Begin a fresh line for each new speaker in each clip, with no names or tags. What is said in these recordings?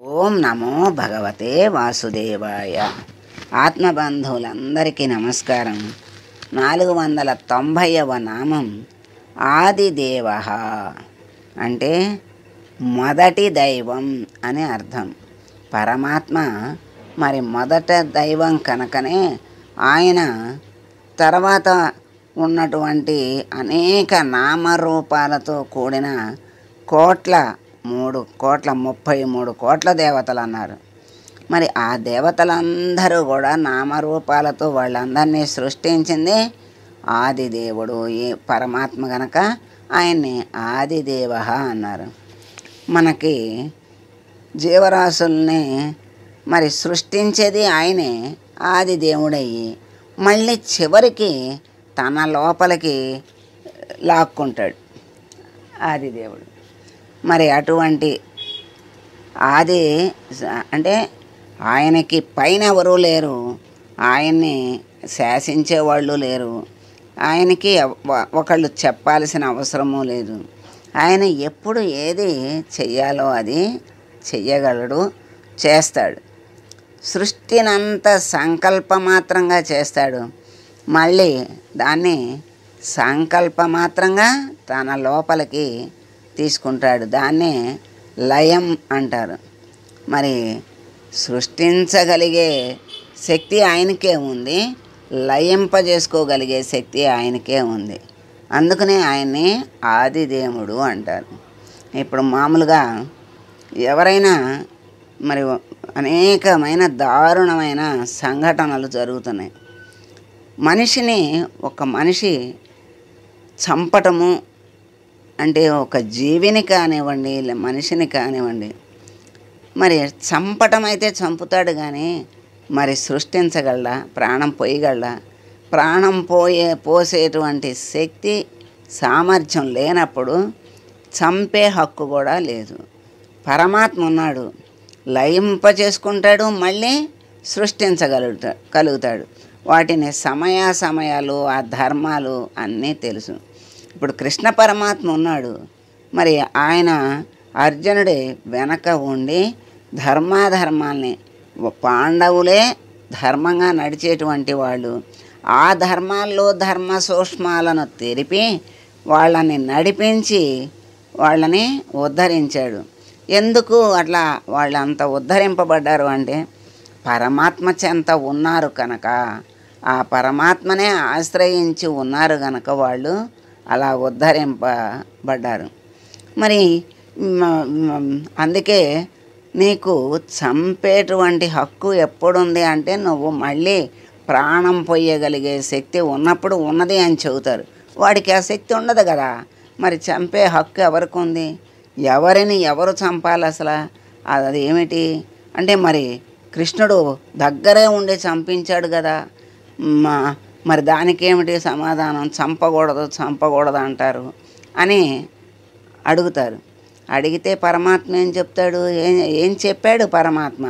ఓం నమో భగవతే వాసుదేవాయ. ఆత్మబంధువులందరికీ నమస్కారం. 490వ నామం ఆదిదేవ అంటే మొదటి దైవం అని అర్థం. పరమాత్మ మరి మొదట దైవం కనుకనే ఆయన తర్వాత ఉన్నటువంటి అనేక నామరూపాలతో కూడిన 33 కోట్ల దేవతలు అన్నారు. మరి ఆ దేవతలందరూ కూడా నామరూపాలతో వాళ్ళందరినీ సృష్టించింది ఆదిదేవుడు. ఈ పరమాత్మ గనక ఆయన్ని ఆదిదేవ అన్నారు. మనకి జీవరాశుల్ని మరి సృష్టించేది ఆయనే ఆదిదేవుడయ్యి మళ్ళీ చివరికి తన లోపలికి లాక్కుంటాడు ఆదిదేవుడు. మరి అటువంటి ఆది అంటే ఆయనకి పైన ఎవరూ లేరు, ఆయన్ని శాసించేవాళ్ళు లేరు, ఆయనకి ఒకళ్ళు చెప్పాల్సిన అవసరమూ లేదు. ఆయన ఎప్పుడు ఏది చెయ్యాలో అది చెయ్యగలడు, చేస్తాడు. సృష్టినంత సంకల్పమాత్రంగా చేస్తాడు, మళ్ళీ దాన్ని సంకల్పమాత్రంగా తన లోపలికి తీసుకుంటాడు. దాన్నే లయం అంటారు. మరి సృష్టించగలిగే శక్తి ఆయనకే ఉంది, లయింపజేసుకోగలిగే శక్తి ఆయనకే ఉంది. అందుకనే ఆయన్ని ఆదిదేవుడు అంటారు. ఇప్పుడు మామూలుగా ఎవరైనా మరి అనేకమైన దారుణమైన సంఘటనలు జరుగుతున్నాయి. ఒక మనిషి చంపటము అంటే ఒక జీవిని కానివ్వండి, మనిషిని కానివ్వండి, మరి చంపటం అయితే చంపుతాడు కానీ మరి సృష్టించగలడా, ప్రాణం పోయగలడా? ప్రాణం పోసేటువంటి శక్తి సామర్థ్యం లేనప్పుడు చంపే హక్కు కూడా లేదు. పరమాత్మ ఉన్నాడు, లయింపచేసుకుంటాడు, మళ్ళీ కలుగుతాడు. వాటిని సమయాలు ఆ ధర్మాలు అన్నీ తెలుసు. ఇప్పుడు కృష్ణ పరమాత్మ ఉన్నాడు, మరి ఆయన అర్జునుడి వెనక ఉండి ధర్మాధర్మాల్ని, పాండవులే ధర్మంగా నడిచేటువంటి వాళ్ళు, ఆ ధర్మాల్లో ధర్మ సూక్ష్మాలను తెలిపి వాళ్ళని నడిపించి వాళ్ళని ఉద్ధరించాడు. ఎందుకు అట్లా వాళ్ళంత ఉద్ధరింపబడ్డారు అంటే పరమాత్మ చెంత ఉన్నారు కనుక, ఆ పరమాత్మనే ఆశ్రయించి ఉన్నారు కనుక వాళ్ళు అలా ఉద్ధరింపబడ్డారు. మరి అందుకే నీకు చంపేటువంటి హక్కు ఎప్పుడుంది అంటే నువ్వు మళ్ళీ ప్రాణం పోయగలిగే శక్తి ఉన్నప్పుడు ఉన్నది అని చెబుతారు. వాడికి ఆ శక్తి ఉండదు కదా, మరి చంపే హక్కు ఎవరికి ఉంది? ఎవరిని ఎవరు చంపాలి అసలు? అది ఏమిటి అంటే మరి కృష్ణుడు దగ్గరే ఉండి చంపించాడు కదా, మరి దానికేమిటి సమాధానం? చంపకూడదు అంటారు అని అడుగుతారు. అడిగితే పరమాత్మ ఏం చెప్తాడు? ఏం చెప్పాడు పరమాత్మ?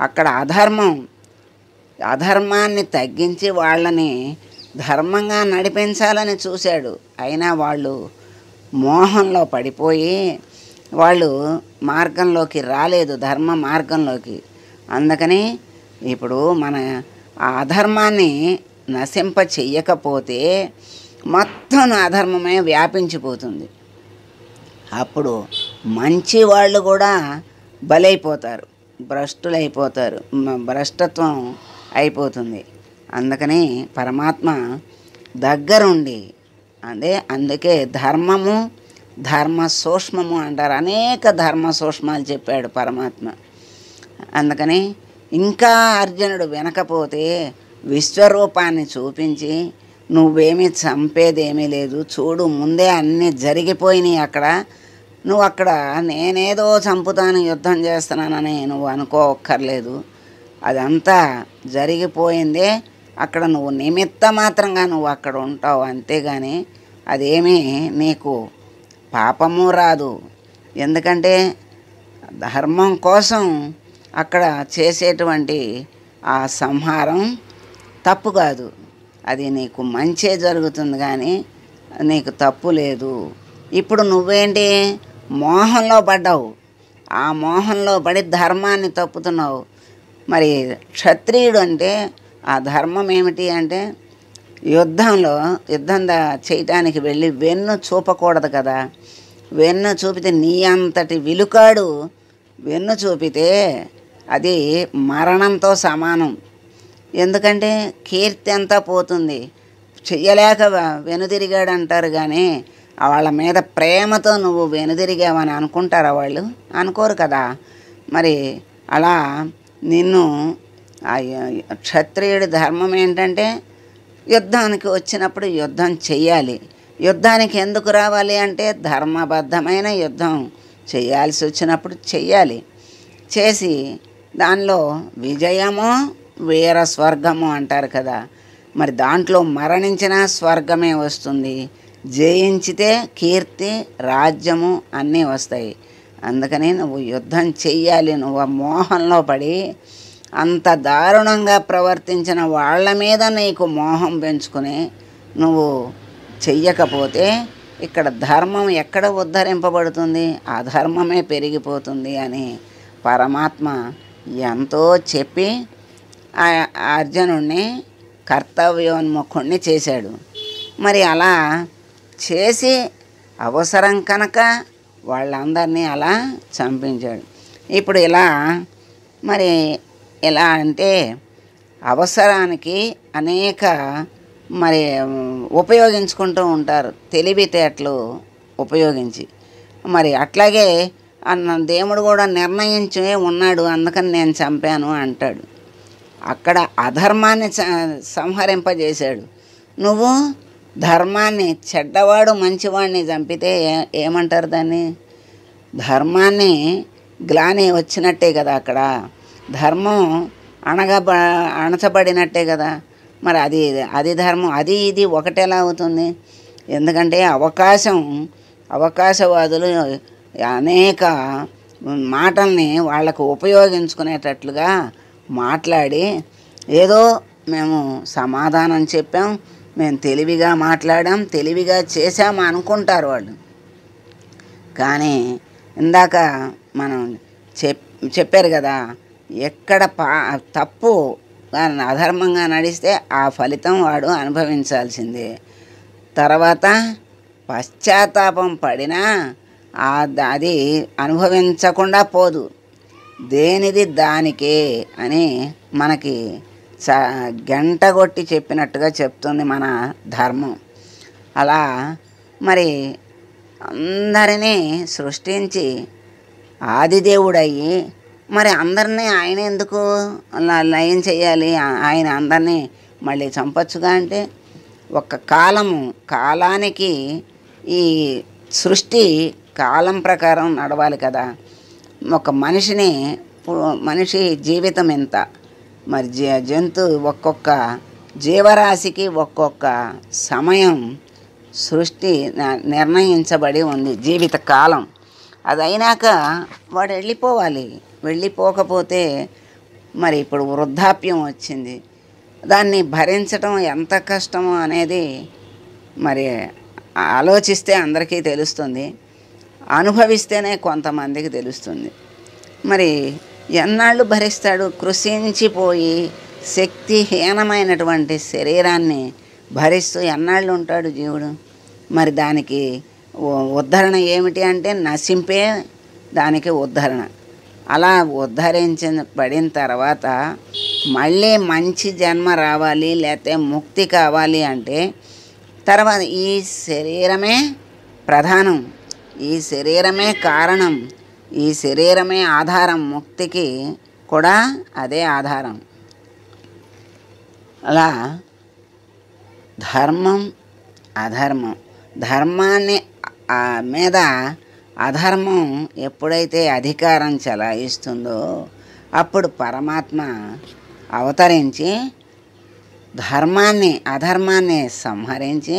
అక్కడ అధర్మాన్ని తగ్గించి వాళ్ళని ధర్మంగా నడిపించాలని చూశాడు. అయినా వాళ్ళు మోహంలో పడిపోయి వాళ్ళు మార్గంలోకి రాలేదు, ధర్మ మార్గంలోకి. అందుకని ఇప్పుడు మన ఆ అధర్మాన్ని నశింప చెయ్యకపోతే మొత్తం అధర్మమే వ్యాపించిపోతుంది. అప్పుడు మంచి వాళ్ళు కూడా బలైపోతారు, భ్రష్టులైపోతారు, భ్రష్టత్వం అయిపోతుంది. అందుకని పరమాత్మ దగ్గరుండి అందుకే ధర్మము ధర్మ సూక్ష్మము అంటారు. అనేక ధర్మ సూక్ష్మాలు చెప్పాడు పరమాత్మ. అందుకని ఇంకా అర్జునుడు వినకపోతే విశ్వరూపాన్ని చూపించి నువ్వేమీ చంపేదేమీ లేదు, చూడు ముందే అన్నీ జరిగిపోయినాయి అక్కడ, నువ్వు అక్కడ నేనేదో చంపుతాను యుద్ధం చేస్తున్నానని నువ్వు అనుకోక్కర్లేదు, అదంతా జరిగిపోయిందే, అక్కడ నువ్వు నిమిత్త మాత్రంగా నువ్వు అక్కడ ఉంటావు, అంతేగాని అదేమీ నీకు పాపము రాదు. ఎందుకంటే ధర్మం కోసం అక్కడ చేసేటువంటి ఆ సంహారం తప్పు కాదు, అది నీకు మంచే జరుగుతుంది కానీ నీకు తప్పు లేదు. ఇప్పుడు నువ్వేంటి మోహంలో పడ్డావు, ఆ మోహంలో పడి ధర్మాన్ని తప్పుతున్నావు. మరి క్షత్రియుడు అంటే ఆ ధర్మం ఏమిటి అంటే యుద్ధం చేయటానికి వెళ్ళి వెన్ను చూపకూడదు కదా. వెన్ను చూపితే నీ అంతటి విలుకాడు వెన్ను చూపితే అది మరణంతో సమానం. ఎందుకంటే కీర్తి అంతా పోతుంది. చెయ్యలేక వెనుదిరిగాడు అంటారు, కానీ వాళ్ళ మీద ప్రేమతో నువ్వు వెనుదిరిగావని అనుకుంటారా వాళ్ళు? అనుకోరు కదా. మరి అలా నిన్ను క్షత్రియుడి ధర్మం ఏంటంటే యుద్ధానికి వచ్చినప్పుడు యుద్ధం చెయ్యాలి. యుద్ధానికి ఎందుకు రావాలి అంటే ధర్మబద్ధమైన యుద్ధం చేయాల్సి వచ్చినప్పుడు చెయ్యాలి. చేసి దానిలో విజయము వీర స్వర్గము అంటారు కదా. మరి దాంట్లో మరణించిన స్వర్గమే వస్తుంది, జయించితే కీర్తి రాజ్యము అన్నీ వస్తాయి. అందుకని నువ్వు యుద్ధం చెయ్యాలి. నువ్వు మోహంలో పడి అంత దారుణంగా ప్రవర్తించిన వాళ్ళ మీద నీకు మోహం పెంచుకుని నువ్వు చెయ్యకపోతే ఇక్కడ ధర్మం ఎక్కడ ఉద్ధరింపబడుతుంది? అధర్మమే పెరిగిపోతుంది అని పరమాత్మ ఎంతో చెప్పి అర్జునుడిని కర్తవ్యోన్ముఖుణ్ణి చేశాడు. మరి అలా చేసి అవసరం కనుక వాళ్ళందరినీ అలా చంపించాడు. ఇప్పుడు ఎలా అంటే అవసరానికి అనేక మరి ఉపయోగించుకుంటూ ఉంటారు, తెలివితేటలు ఉపయోగించి. మరి అట్లాగే దేవుడు కూడా నిర్ణయించి ఉన్నాడు, అందుకని నేను చంపాను అంటాడు. అక్కడ అధర్మాన్ని సంహరింపజేశాడు. నువ్వు ధర్మాన్ని, చెడ్డవాడు మంచివాడిని చంపితే ఏమంటారు దాన్ని? ధర్మాన్ని గ్లాని వచ్చినట్టే కదా. అక్కడ ధర్మం అణచబడినట్టే కదా. మరి అది ధర్మం, అది ఇది ఒకటెలా అవుతుంది? ఎందుకంటే అవకాశవాదులు అనేక మాటల్ని వాళ్ళకు ఉపయోగించుకునేటట్లుగా మాట్లాడి ఏదో మేము సమాధానం చెప్పాం, మేము తెలివిగా మాట్లాడాం, తెలివిగా చేశాము అనుకుంటారు వాళ్ళు. కానీ ఇందాక మనం చెప్పారు కదా, ఎక్కడ తప్పు అధర్మంగా నడిస్తే ఆ ఫలితం వాడు అనుభవించాల్సిందే. తర్వాత పశ్చాత్తాపం పడినా అది అనుభవించకుండా పోదు, దేనిది దానికే అని మనకి గంట కొట్టి చెప్పినట్టుగా చెప్తుంది మన ధర్మం. అలా మరి అందరినీ సృష్టించి ఆదిదేవుడయ్యి మరి అందరినీ ఆయన ఎందుకు లయం చేయాలి? ఆయన అందరినీ మళ్ళీ చంపచ్చుగా అంటే ఒక కాలానికి ఈ సృష్టి కాలం ప్రకారం నడవాలి కదా. ఒక మనిషి జీవితం ఎంత, మరి ఒక్కొక్క జీవరాశికి ఒక్కొక్క సమయం సృష్టి నిర్ణయించబడి ఉంది, జీవిత కాలం. అది అయినాక వాడు వెళ్ళిపోకపోతే మరి ఇప్పుడు వృద్ధాప్యం వచ్చింది, దాన్ని భరించడం ఎంత కష్టమో అనేది మరి ఆలోచిస్తే అందరికీ తెలుస్తుంది, అనుభవిస్తేనే కొంతమందికి తెలుస్తుంది. మరి ఎన్నాళ్ళు భరిస్తాడు? కృషించిపోయి శక్తిహీనమైనటువంటి శరీరాన్ని భరిస్తూ ఎన్నాళ్ళు ఉంటాడు జీవుడు? మరి దానికి ఉద్ధరణ ఏమిటి అంటే నశింపే దానికి ఉద్ధరణ. అలా ఉద్ధరించబడిన తర్వాత మళ్ళీ మంచి జన్మ రావాలి, లేకపోతే ముక్తి కావాలి అంటే తర్వాత ఈ శరీరమే ప్రధానం, ఈ శరీరమే కారణం, ఈ శరీరమే ఆధారం, ముక్తికి కూడా అదే ఆధారం. అలా ధర్మం అధర్మం, ధర్మాన్ని మీద అధర్మం ఎప్పుడైతే అధికారం చెలాయిస్తుందో అప్పుడు పరమాత్మ అవతరించి అధర్మాన్ని సంహరించి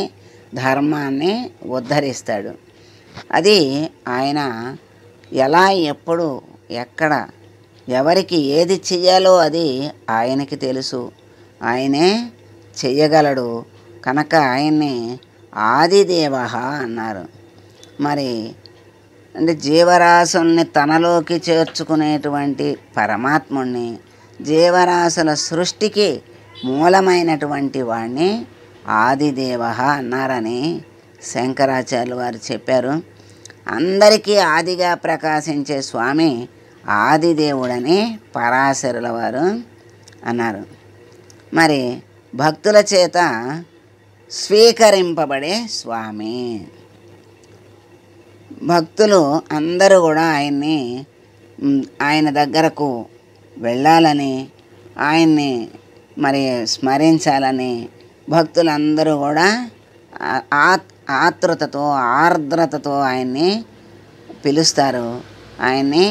ధర్మాన్ని ఉద్ధరిస్తాడు. అది ఆయన ఎలా, ఎప్పుడు, ఎక్కడ, ఎవరికి ఏది చెయ్యాలో అది ఆయనకి తెలుసు, ఆయనే చెయ్యగలడు. కనుక ఆయన్ని ఆదిదేవ అన్నారు. మరి అంటే జీవరాశుల్ని తనలోకి చేర్చుకునేటువంటి పరమాత్ముణ్ణి, జీవరాశుల సృష్టికి మూలమైనటువంటి వాణ్ణి ఆదిదేవ అన్నారని శంకరాచార్యులు వారు చెప్పారు. అందరికీ ఆదిగా ప్రకాశించే స్వామి ఆదిదేవుడని పరాశరుల వారు అన్నారు. మరి భక్తుల చేత స్వీకరింపబడే స్వామి. భక్తులు అందరూ కూడా ఆయన దగ్గరకు వెళ్ళాలని, ఆయన్ని మరి స్మరించాలని భక్తులందరూ కూడా ఆతృతతో ఆర్ద్రతతో ఆయన్ని పిలుస్తారు, ఆయన్ని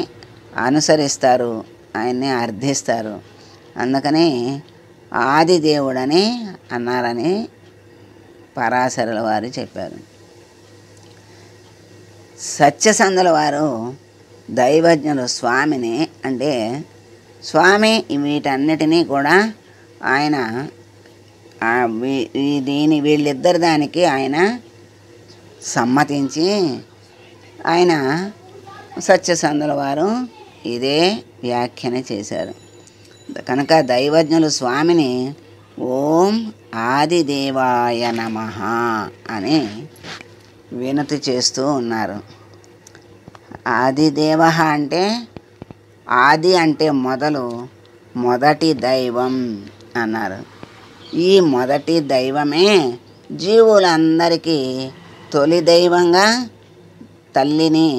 అనుసరిస్తారు, ఆయన్ని అర్థిస్తారు. అందుకని ఆదిదేవుడని అన్నారని పరాశరుల వారు చెప్పారు. సత్యసంధుల వారు దైవజ్ఞులు స్వామిని అంటే స్వామి వీటన్నిటినీ కూడా ఆయన వీళ్ళిద్దరి దానికి ఆయన సమ్మతించి ఆయన సత్యసంధుల వారు ఇదే వ్యాఖ్యాన చేశారు. కనుక దైవజ్ఞులు స్వామిని ఓం ఆదిదేవాయ నమః అని వినతి చేస్తూ ఉన్నారు. ఆదిదేవ అంటే ఆది అంటే మొదటి దైవం అన్నారు. ఈ మొదటి దైవమే జీవులందరికీ తొలి దైవంగా తల్లిని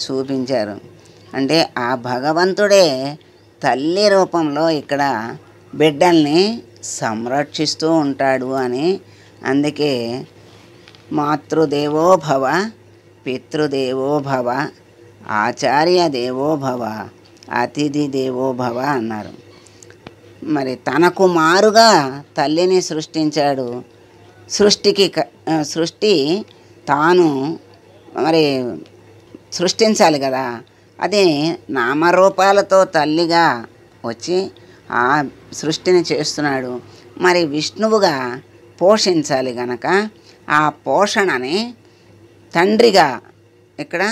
చూపించారు. అంటే ఆ భగవంతుడే తల్లి రూపంలో ఇక్కడ బిడ్డల్ని సంరక్షిస్తూ ఉంటాడు అని. అందుకే మాతృదేవో భవ, పితృదేవో భవ, ఆచార్య దేవో భవ, అతిథి దేవో భవ అన్నారు. మరి తనకు మారుగా తల్లిని సృష్టించాడు. సృష్టి తాను మరి సృష్టించాలి కదా, అది నామరూపాలతో తల్లిగా వచ్చి ఆ సృష్టిని చేస్తున్నాడు. మరి విష్ణువుగా పోషించాలి గనక ఆ పోషణని తండ్రిగా ఇక్కడ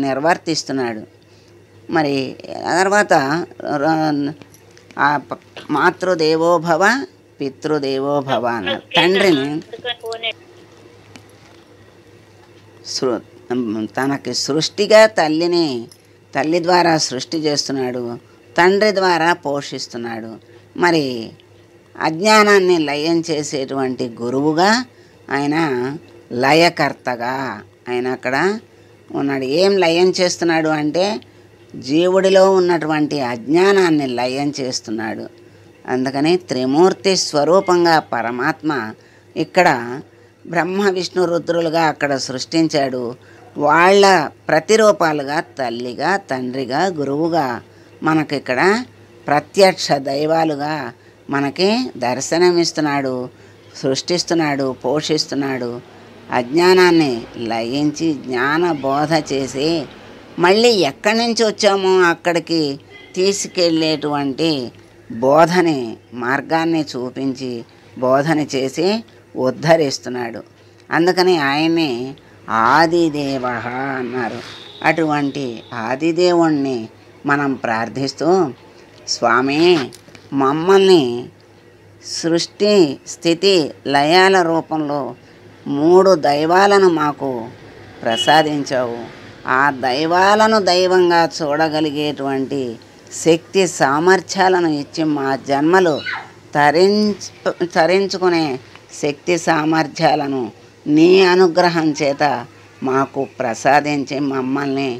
నిర్వర్తిస్తున్నాడు. మరి ఆ తర్వాత మాతృదేవో భవ, పితృదేవో భవ అన్నారు. తండ్రిని తనకి సృష్టిగా తల్లి ద్వారా సృష్టి చేస్తున్నాడు, తండ్రి ద్వారా పోషిస్తున్నాడు. మరి అజ్ఞానాన్ని లయం చేసేటువంటి గురువుగా ఆయన లయకర్తగా ఆయన అక్కడ ఉన్నాడు. ఏం లయం చేస్తున్నాడు అంటే జీవుడిలో ఉన్నటువంటి అజ్ఞానాన్ని లయం చేస్తున్నాడు. అందుకని త్రిమూర్తి స్వరూపంగా పరమాత్మ ఇక్కడ బ్రహ్మ విష్ణు రుద్రులుగా అక్కడ సృష్టించాడు. వాళ్ళ ప్రతిరూపాలుగా తల్లిగా, తండ్రిగా, గురువుగా మనకిక్కడ ప్రత్యక్ష దైవాలుగా మనకి దర్శనమిస్తున్నాడు, సృష్టిస్తున్నాడు, పోషిస్తున్నాడు. అజ్ఞానాన్ని లయించి జ్ఞాన బోధ చేసి మళ్ళీ ఎక్కడి నుంచి వచ్చామో అక్కడికి తీసుకెళ్ళేటువంటి బోధని మార్గాన్ని చూపించి బోధన చేసి ఉద్ధరిస్తున్నాడు. అందుకని ఆయన్ని ఆదిదేవ అన్నారు. అటువంటి ఆదిదేవుణ్ణి మనం ప్రార్థిస్తూ స్వామి మమ్మల్ని సృష్టి స్థితి లయాల రూపంలో 3 దైవాలను మాకు ప్రసాదించావు. ఆ దైవాలను దైవంగా చూడగలిగేటువంటి శక్తి సామర్థ్యాలను ఇచ్చి మా జన్మలు తరించుకునే శక్తి సామర్థ్యాలను నీ అనుగ్రహం చేత మాకు ప్రసాదించి మమ్మల్ని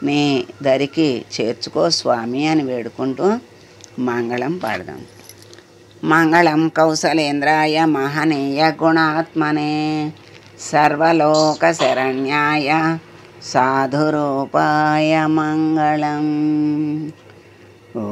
నీ దరికి చేర్చుకో స్వామి అని వేడుకుంటూ మంగళం పాడదాం. మంగళం కౌసలేంద్రాయ మహనీయ గుణాత్మనే సర్వలోక శరణ్యాయ సాధురూపాయ మంగళం. ఓ